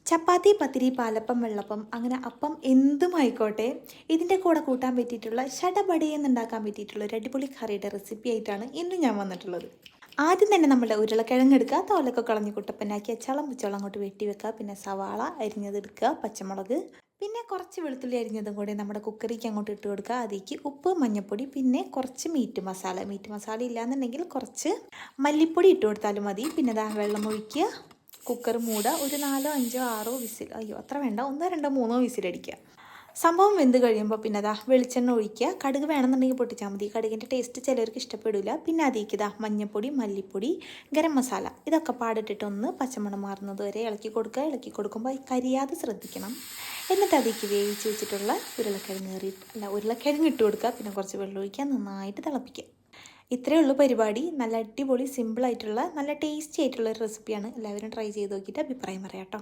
ചപ്പാത്തി, പത്തിരി, പാലപ്പം, വെള്ളപ്പം അങ്ങനെ അപ്പം എന്തും ആയിക്കോട്ടെ ഇതിൻ്റെ കൂടെ കൂട്ടാൻ പറ്റിയിട്ടുള്ള ഷടപടയെന്ന് ഉണ്ടാക്കാൻ പറ്റിയിട്ടുള്ള ഒരു അടിപൊളി കറിയുടെ റെസിപ്പി ആയിട്ടാണ് ഇന്ന് ഞാൻ വന്നിട്ടുള്ളത്. ആദ്യം തന്നെ നമ്മുടെ ഉരുളക്കിഴങ്ങ് എടുക്കുക, തോലൊക്കെ കളഞ്ഞ് കുട്ടപ്പനാക്കി ചളം പുച്ചോളം അങ്ങോട്ട് വെട്ടി വെക്കുക. പിന്നെ സവാള അരിഞ്ഞതെടുക്കുക, പച്ചമുളക്, പിന്നെ കുറച്ച് വെളുത്തുള്ളി അരിഞ്ഞതും കൂടി നമ്മുടെ കുക്കറിക്ക് അങ്ങോട്ട് ഇട്ട് കൊടുക്കുക. അതിലേക്ക് ഉപ്പ്, മഞ്ഞൾപ്പൊടി, പിന്നെ കുറച്ച് മീറ്റ് മസാല ഇല്ലാന്നുണ്ടെങ്കിൽ കുറച്ച് മല്ലിപ്പൊടി ഇട്ട് കൊടുത്താലും മതി. പിന്നെ വെള്ളം ഒഴിക്കുക, കുക്കർ മൂടുക, ഒരു 4, 5, 6 വിസിൽ, അത്ര വേണ്ട, 1, 2, 3 വിസിലടിക്കുക. സംഭവം വെന്ത് കഴിയുമ്പോൾ പിന്നെ വെളിച്ചെണ്ണ ഒഴിക്കുക. കടുക് വേണമെന്നുണ്ടെങ്കിൽ പൊട്ടിച്ചാൽ മതി, കടുകിൻ്റെ ടേസ്റ്റ് ചിലർക്ക് ഇഷ്ടപ്പെടില്ല. പിന്നെ അതിലേക്ക് മഞ്ഞൾപ്പൊടി, മല്ലിപ്പൊടി, ഗരം മസാല ഇതൊക്കെ പാടിട്ടിട്ട് ഒന്ന് പച്ചമണം മാറുന്നത് വരെ ഇളക്കി കൊടുക്കുക. ഇളക്കി കൊടുക്കുമ്പോൾ കരിയാതെ ശ്രദ്ധിക്കണം. എന്നിട്ട് അതിലേക്ക് വേവിച്ച് വെച്ചിട്ടുള്ള ഉരുളക്കിഴങ്ങ് ഇട്ട് കൊടുക്കുക. പിന്നെ കുറച്ച് വെള്ളം ഒഴിക്കുക, നന്നായിട്ട് തിളപ്പിക്കുക. ഇത്രയേ ഉള്ളൂ പരിപാടി. നല്ല അടിപൊളി സിമ്പിളായിട്ടുള്ള നല്ല ടേസ്റ്റി ആയിട്ടുള്ള ഒരു റെസിപ്പിയാണ്. എല്ലാവരും ട്രൈ ചെയ്ത് നോക്കിയിട്ട് അഭിപ്രായം പറയാം കേട്ടോ.